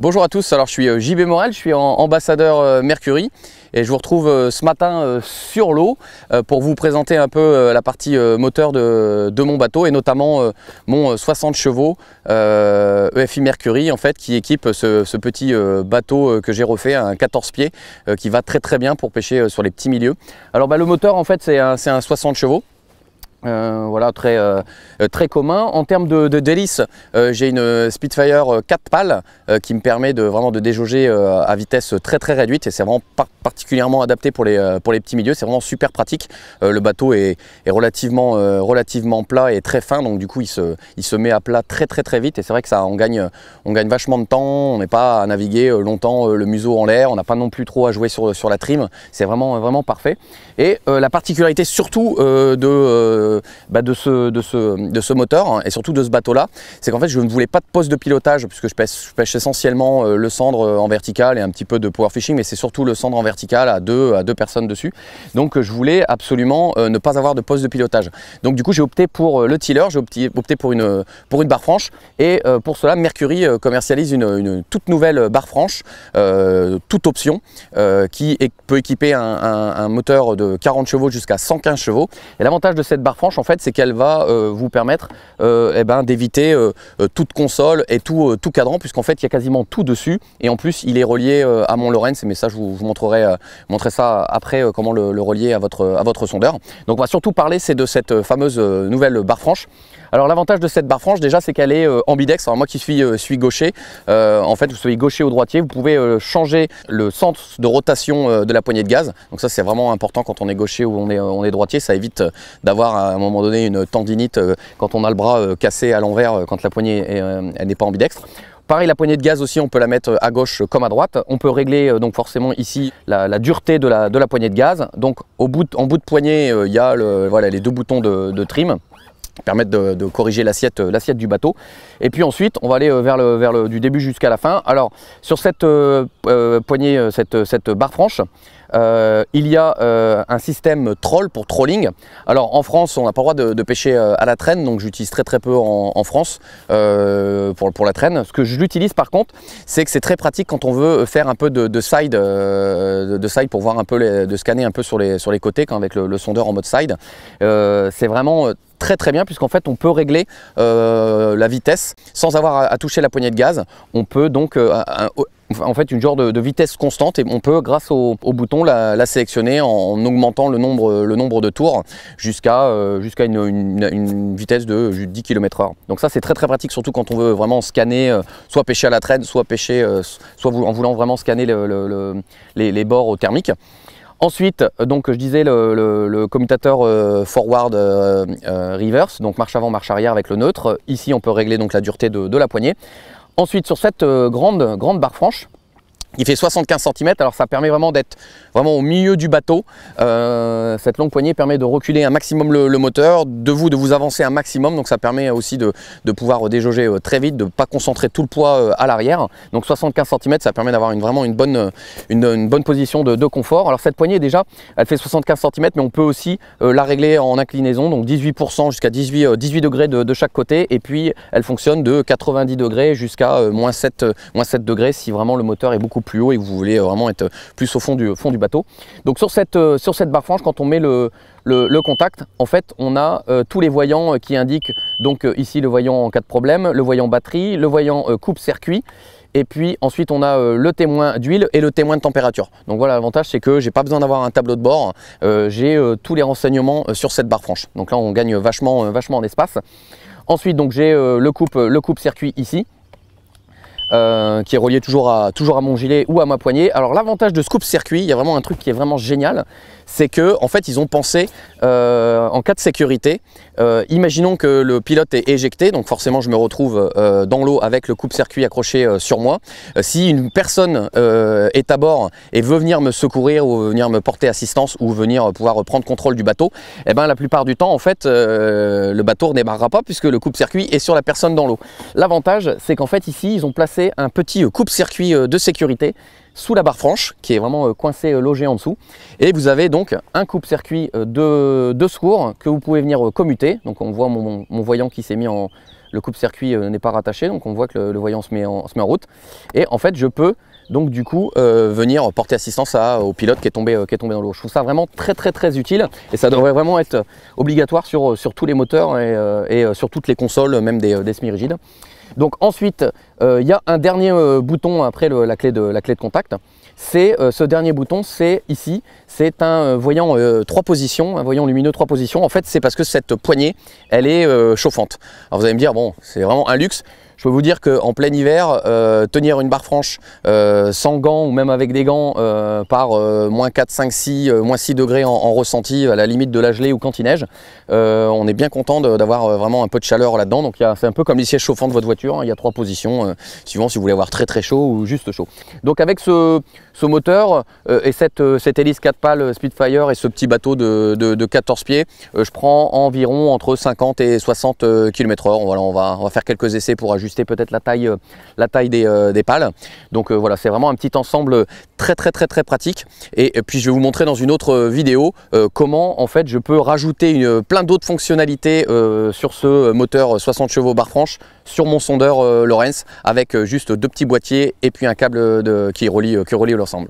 Bonjour à tous, alors je suis JB Morel, je suis ambassadeur Mercury et je vous retrouve ce matin sur l'eau pour vous présenter un peu la partie moteur de mon bateau et notamment mon 60 chevaux EFI Mercury en fait, qui équipe ce petit bateau que j'ai refait, un 14 pieds qui va très bien pour pêcher sur les petits milieux. Alors le moteur en fait c'est un 60 chevaux. Voilà, très commun. En termes d'hélice, j'ai une Spitfire 4 pales qui me permet vraiment de déjauger à vitesse très réduite et c'est vraiment particulièrement adapté pour les petits milieux. C'est vraiment super pratique. Le bateau est relativement plat et très fin, donc du coup il se met à plat très vite et c'est vrai que on gagne vachement de temps. On n'est pas à naviguer longtemps le museau en l'air, on n'a pas non plus trop à jouer sur la trim. C'est vraiment parfait. Et la particularité surtout de ce moteur et surtout de ce bateau là, c'est qu'en fait je ne voulais pas de poste de pilotage puisque je pêche essentiellement le cendre en vertical et un petit peu de power fishing, mais c'est surtout le cendre en vertical à deux personnes dessus, donc je voulais absolument ne pas avoir de poste de pilotage. Donc du coup j'ai opté pour le tiller, j'ai opté pour une barre franche et pour cela Mercury commercialise une toute nouvelle barre franche, toute option, qui peut équiper un moteur de 40 chevaux jusqu'à 115 chevaux. Et l'avantage de cette barre franche en fait, c'est qu'elle va vous permettre d'éviter toute console et tout cadran, puisqu'en fait il y a quasiment tout dessus et en plus il est relié à mon Lowrance, mais ça je vous montrerai ça après, comment le relier à votre sondeur. Donc on va surtout parler de cette fameuse nouvelle barre franche. Alors l'avantage de cette barre franche déjà, c'est qu'elle est ambidex. Alors moi qui suis gaucher, en fait vous soyez gaucher ou droitier, vous pouvez changer le centre de rotation de la poignée de gaz. Donc ça c'est vraiment important quand on est gaucher ou on est droitier, ça évite d'avoir à un moment donné une tendinite quand on a le bras cassé à l'envers quand la poignée elle n'est pas ambidextre. Pareil, la poignée de gaz aussi, on peut la mettre à gauche comme à droite. On peut régler donc forcément ici la dureté de la poignée de gaz. Donc en bout de poignée, il y a les deux boutons de trim qui permettent de corriger l'assiette du bateau. Et puis ensuite on va aller vers du début jusqu'à la fin. Alors sur cette poignée, cette barre franche, il y a un système troll pour trolling. Alors en France on n'a pas le droit de pêcher à la traîne, donc j'utilise très peu en France pour la traîne. Ce que je l'utilise par contre, c'est que c'est très pratique quand on veut faire un peu de side pour voir un peu, de scanner un peu sur les côtés avec le sondeur en mode side. C'est vraiment très bien, puisqu'en fait on peut régler la vitesse sans avoir à toucher la poignée de gaz. On peut donc en fait une genre de vitesse constante, et on peut grâce au bouton la sélectionner en augmentant le nombre de tours jusqu'à une vitesse de 10 km/h. Donc ça c'est très pratique, surtout quand on veut vraiment scanner, soit pêcher à la traîne, soit pêcher en voulant vraiment scanner les bords thermiques. Ensuite, donc je disais le commutateur forward reverse, donc marche avant, marche arrière avec le neutre. Ici on peut régler donc la dureté de la poignée. Ensuite sur cette grande barre franche, il fait 75 cm, alors ça permet vraiment d'être au milieu du bateau. Cette longue poignée permet de reculer un maximum le moteur, de vous avancer un maximum, donc ça permet aussi de pouvoir déjauger très vite, de ne pas concentrer tout le poids à l'arrière. Donc 75 cm, ça permet d'avoir vraiment une bonne position de confort. Alors cette poignée déjà, elle fait 75 cm, mais on peut aussi la régler en inclinaison, donc 18% jusqu'à 18 degrés de chaque côté, et puis elle fonctionne de 90 degrés jusqu'à moins 7 degrés si vraiment le moteur est beaucoup plus haut et que vous voulez vraiment être plus au fond du bateau. Donc sur cette barre franche, quand on met le contact, en fait on a tous les voyants qui indiquent, donc ici le voyant en cas de problème, le voyant batterie, le voyant coupe-circuit, et puis ensuite on a le témoin d'huile et le témoin de température. Donc voilà, l'avantage c'est que j'ai pas besoin d'avoir un tableau de bord, j'ai tous les renseignements sur cette barre franche. Donc là on gagne vachement en espace. Ensuite donc j'ai le coupe-circuit ici, qui est relié toujours à mon gilet ou à ma poignée. Alors l'avantage de ce coupe-circuit, il y a vraiment un truc qui est vraiment génial, c'est que en fait ils ont pensé en cas de sécurité. Imaginons que le pilote est éjecté, donc forcément je me retrouve dans l'eau avec le coupe-circuit accroché sur moi. Si une personne est à bord et veut venir me secourir ou venir me porter assistance ou venir pouvoir prendre contrôle du bateau, et ben la plupart du temps en fait le bateau ne démarrera pas puisque le coupe-circuit est sur la personne dans l'eau. L'avantage c'est qu'en fait ici ils ont placé un petit coupe-circuit de sécurité sous la barre franche qui est vraiment coincé, logé en dessous, et vous avez donc un coupe-circuit de secours que vous pouvez venir commuter. Donc on voit mon voyant qui s'est mis en le coupe-circuit n'est pas rattaché, donc on voit que le voyant se met en route. Et en fait, je peux donc du coup venir porter assistance au pilote qui est tombé dans l'eau. Je trouve ça vraiment très utile et ça devrait vraiment être obligatoire sur tous les moteurs et sur toutes les consoles, même des semi-rigides. Donc ensuite, il y a un dernier bouton après la clé de contact. C'est ce dernier bouton, c'est ici, c'est un voyant 3 positions, un voyant lumineux 3 positions. En fait, c'est parce que cette poignée, elle est chauffante. Alors vous allez me dire, bon, c'est vraiment un luxe. Je peux vous dire qu'en plein hiver, tenir une barre franche sans gants ou même avec des gants par moins 4, 5, 6, moins 6 degrés en ressenti à la limite de la gelée ou quand il neige, on est bien content d'avoir vraiment un peu de chaleur là-dedans. Donc c'est un peu comme les sièges chauffants de votre voiture, hein, il y a 3 positions, suivant si vous voulez avoir très chaud ou juste chaud. Donc avec ce moteur et cette hélice 4 pales Spitfire et ce petit bateau de 14 pieds, je prends environ entre 50 et 60 km/h. Voilà, on va faire quelques essais pour ajuster peut-être la taille des pales. Donc voilà, c'est vraiment un petit ensemble très pratique. Et puis je vais vous montrer dans une autre vidéo comment en fait je peux rajouter plein d'autres fonctionnalités sur ce moteur 60 chevaux barre franche sur mon sondeur Lawrence avec juste 2 petits boîtiers et puis un câble qui relie l'ensemble.